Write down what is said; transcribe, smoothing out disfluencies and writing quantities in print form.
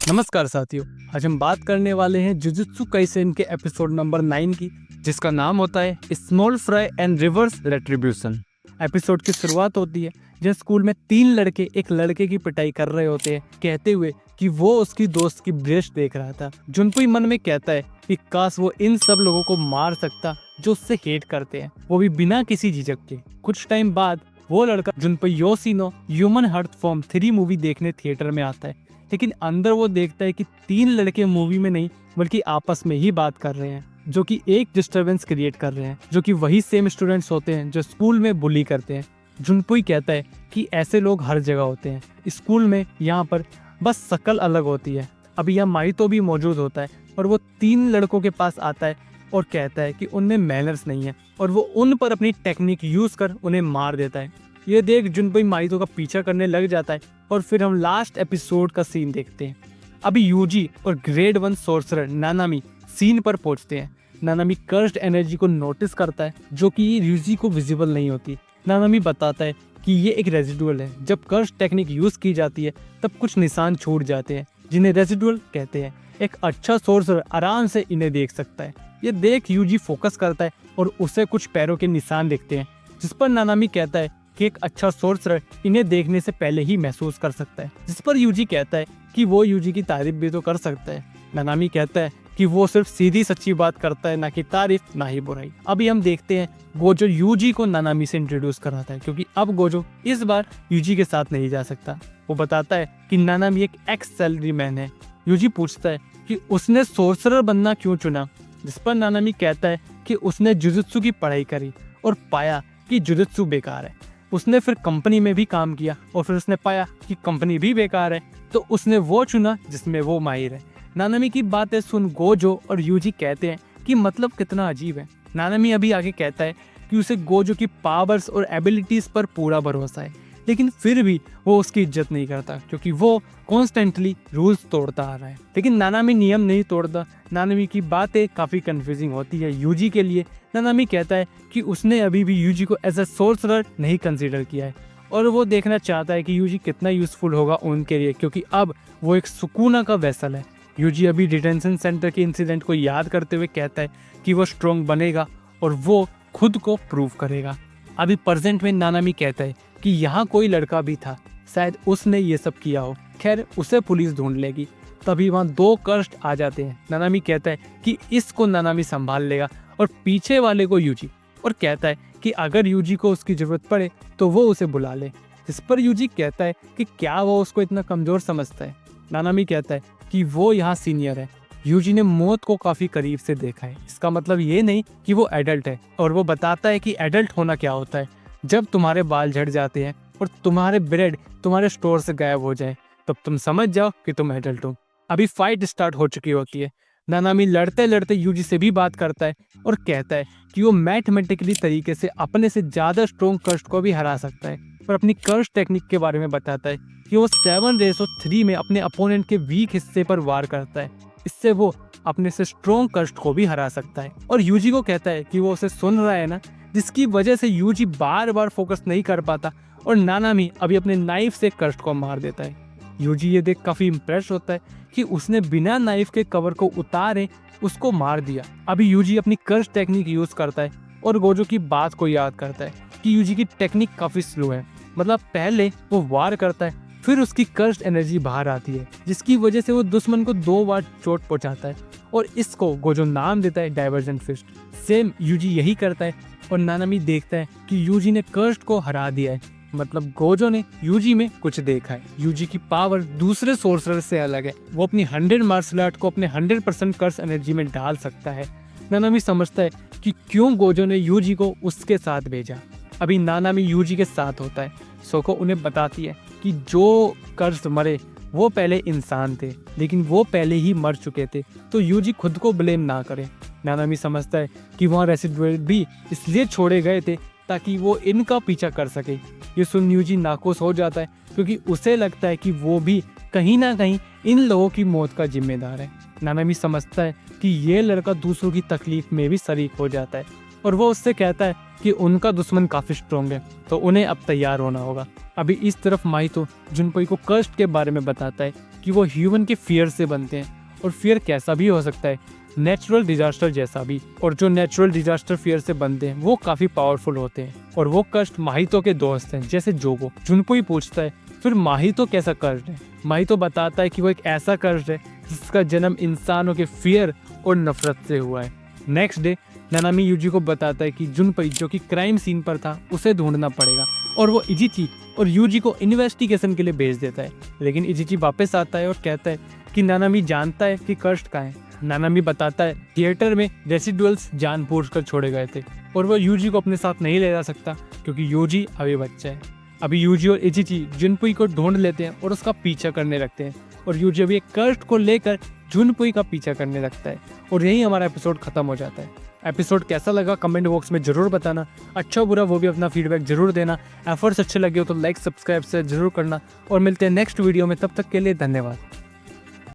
नमस्कार साथियों। आज हम बात करने वाले हैं जुजुत्सु काइसेन के एपिसोड नंबर 9 की, जिसका नाम होता है small fry and reverse रेट्रिब्यूशन। Episode की शुरुआत होती है जब स्कूल में 3 लड़के एक लड़के की पिटाई कर रहे होते हैं, कहते हुए कि वो उसकी दोस्त की ब्रेस्ट देख रहा था। जुनपुई मन में कहता है कि काश वो इन सब लोगों को मार सकता जो उससे हेट करते हैं, वो भी बिना किसी झिझक के। कुछ टाइम बाद वो लड़का Junpei Yoshino human heart form 3 movie देखने थिएटर में आता है, लेकिन अंदर वो देखता है कि 3 लड़के मूवी में नहीं बल्कि आपस में ही बात कर रहे हैं, जो कि एक डिस्टरबेंस क्रिएट कर रहे हैं, जो कि वही सेम स्टूडेंट्स होते हैं जो स्कूल में बुली करते हैं। जुनपुई कहता है कि ऐसे लोग हर जगह होते हैं, स्कूल में, यहाँ पर बस शक्ल अलग होती है। अभी यहाँ माइतो भी मौजूद होता है और वो 3 लड़कों के पास आता है और कहता है कि उनमें मैनर्स नहीं है और वो उन पर अपनी टेक्निक यूज कर उन्हें मार देता है। ये देख जुनपुई माइतो का पीछा करने लग जाता है और फिर हम लास्ट एपिसोड का सीन देखते हैं। अभी यूजी और ग्रेड 1 सोर्सरर नानामी सीन पर पहुंचते हैं। नानामी कर्स्ड एनर्जी को नोटिस करता है जो कि यूजी को विजिबल नहीं होती। नानामी बताता है कि ये एक रेजिडुअल है, जब कर्स्ड टेक्निक यूज की जाती है तब कुछ निशान छूट जाते हैं जिन्हें रेजिडुअल कहते हैं। एक अच्छा सोर्सरर आराम से इन्हें देख सकता है। ये देख यूजी फोकस करता है और उसे कुछ पैरों के निशान दिखते हैं, जिस पर नानामी कहता है कि एक अच्छा सोर्सरर इन्हें देखने से पहले ही महसूस कर सकता है, जिस पर यूजी कहता है कि वो यूजी की तारीफ भी तो कर सकता है। नानामी कहता है कि वो सिर्फ सीधी सच्ची बात करता है, ना कि तारीफ ना ही बुराई। अभी हम देखते हैं गोजो यूजी को नानामी से इंट्रोड्यूस कराता है, क्योंकि अब गोजो इस बार यूजी के साथ नहीं जा सकता। वो बताता है कि नानामी एक एक्स सैलरी मैन है। यूजी पूछता है कि उसने सोर्सरर बनना क्यों चुना, जिस पर नानामी कहता है कि उसने जुजुत्सु की पढ़ाई करी और पाया कि जुजुत्सु बेकार है। उसने फिर कंपनी में भी काम किया और फिर उसने पाया कि कंपनी भी बेकार है, तो उसने वो चुना जिसमें वो माहिर है। नानामी की बातें सुन गोजो और यूजी कहते हैं कि मतलब कितना अजीब है। नानामी अभी आगे कहता है कि उसे गोजो की पावर्स और एबिलिटीज पर पूरा भरोसा है, लेकिन फिर भी वो उसकी इज्जत नहीं करता क्योंकि वो कॉन्स्टेंटली रूल्स तोड़ता आ रहा है। लेकिन नानामी नियम नहीं तोड़ता। नानामी की बातें काफ़ी कंफ्यूजिंग होती है यूजी के लिए। नानामी कहता है कि उसने अभी भी यूजी को एज ए सोर्सरर नहीं कंसीडर किया है और वो देखना चाहता है कि यूजी कितना यूजफुल होगा उनके लिए, क्योंकि अब वो एक सुकूना का वेसल है। यूजी अभी डिटेंशन सेंटर के इंसिडेंट को याद करते हुए कहता है कि वो स्ट्रॉन्ग बनेगा और वो खुद को प्रूव करेगा। अभी प्रेजेंट में नानामी कहता है कि यहाँ कोई लड़का भी था, शायद उसने ये सब किया हो। खैर, उसे पुलिस ढूंढ लेगी। तभी वहाँ 2 कर्स्ट आ जाते हैं। नानामी कहता है कि इसको नानामी संभाल लेगा और पीछे वाले को यूजी, और कहता है कि अगर यूजी को उसकी जरूरत पड़े तो वो उसे बुला ले। इस पर यूजी कहता है कि क्या वो उसको इतना कमजोर समझता है। नानामी कहता है कि वो यहाँ सीनियर है। यूजी ने मौत को काफी करीब से देखा है, इसका मतलब ये नहीं कि वो एडल्ट है। और वो बताता है कि एडल्ट होना क्या होता है। जब तुम्हारे बाल झड़ जाते हैं और तुम्हारे ब्रेड तुम्हारे स्टोर से गायब हो जाए, तब तुम समझ जाओ कि तुम एडल्ट हो। अभी फाइट स्टार्ट हो चुकी होती है। नानामी लड़ते लड़ते यूजी से भी बात करता है और कहता है कि वो मैथमेटिकली तरीके से अपने से ज्यादा स्ट्रॉन्ग कर्स्ट को भी हरा सकता है, और अपनी कर्स्ट टेक्निक के बारे में बताता है कि वो 7:3 में अपने अपोनेंट के वीक हिस्से पर वार करता है। इससे वो अपने से स्ट्रॉन्ग कर्स्ट को भी हरा सकता है। और यूजी को कहता है कि वो उसे सुन रहा है ना, जिसकी वजह से यूजी बार बार फोकस नहीं कर पाता और नानामी अभी अपने नाइफ से कर्स्ट को मार देता है। यूजी ये देख काफी इम्प्रेस होता है कि उसने बिना नाइफ के कवर को उतारे उसको मार दिया। अभी यूजी अपनी कर्स्ट टेक्निक यूज करता है और गोजो की बात को याद करता है कि यूजी की टेक्निक काफी स्लो है। मतलब पहले वो वार करता है, फिर उसकी कर्स्ट एनर्जी बाहर आती है, जिसकी वजह से वो दुश्मन को 2 बार चोट पहुंचाता है, और इसको गोजो नाम देता है डाइवर्जेंट फिस्ट। सेम यूजी यही करता है और नानामी देखता है कि यूजी ने कर्स्ट को हरा दिया है। मतलब गोजो ने यूजी में कुछ देखा है। यूजी की पावर दूसरे सोर्सरर से अलग है। वो अपनी 100 मार्शल आर्ट को अपने 100% कर्स एनर्जी में डाल सकता है। नानामी समझता है कि क्यों गोजो ने यूजी को उसके साथ भेजा। अभी नानामी यूजी के साथ होता है। सोको उन्हें बताती है कि जो कर्स मरे वो पहले इंसान थे, लेकिन वो पहले ही मर चुके थे, तो यूजी खुद को ब्लेम ना करे। नानामी समझता है कि वहाँ रेसिडुअल भी इसलिए छोड़े गए थे ताकि वो इनका पीछा कर सके। ये सुन यूजी नाखुश हो जाता है, क्योंकि उसे लगता है कि वो भी कहीं ना कहीं इन लोगों की मौत का जिम्मेदार है। नानामी समझता है कि ये लड़का दूसरों की तकलीफ में भी शरीक हो जाता है, और वो उससे कहता है कि उनका दुश्मन काफी स्ट्रॉन्ग है, तो उन्हें अब तैयार होना होगा। अभी इस तरफ माहितो जुनपुई को कर्स्ट के बारे में बताता है कि कि वो ह्यूमन के फियर से बनते हैं, और फियर कैसा भी हो सकता है, नेचुरल डिजास्टर जैसा भी। और जो नेचुरल डिजास्टर फियर से बनते हैं वो काफी पावरफुल होते हैं, और वो कष्ट माहितो के दोस्त हैं जैसे जोगो। जुनपुई पूछता है फिर माहितो कैसा कष्ट है। माहितो बताता है कि वो एक ऐसा कष्ट है जिसका जन्म इंसानों के फियर और नफरत से हुआ है। नेक्स्ट डे नानामी यूजी को बताता है कि जुनपुई जो कि क्राइम सीन पर था उसे ढूंढना पड़ेगा, और वो इजिची और यूजी को इन्वेस्टिगेशन के लिए भेज देता है। लेकिन इजिची वापस आता है और कहता है कि नानामी जानता है कि कष्ट कहाँ है। नानामी बताता है थिएटर में रेसिडुअल्स जानबूझकर छोड़े गए थे, और वो यूजी को अपने साथ नहीं ले जा सकता क्योंकि यूजी अभी बच्चा है। अभी यूजी और इजिची जुनपुई को ढूंढ लेते हैं और उसका पीछा करने लगते हैं, और यूजी अभी एक कष्ट को लेकर जुनपुई का पीछा करने लगता है, और यही हमारा एपिसोड खत्म हो जाता है। एपिसोड कैसा लगा कमेंट बॉक्स में जरूर बताना, अच्छा बुरा वो भी अपना फीडबैक जरूर देना। एफर्ट्स अच्छे लगे हो तो लाइक सब्सक्राइब से जरूर करना, और मिलते हैं नेक्स्ट वीडियो में। तब तक के लिए धन्यवाद।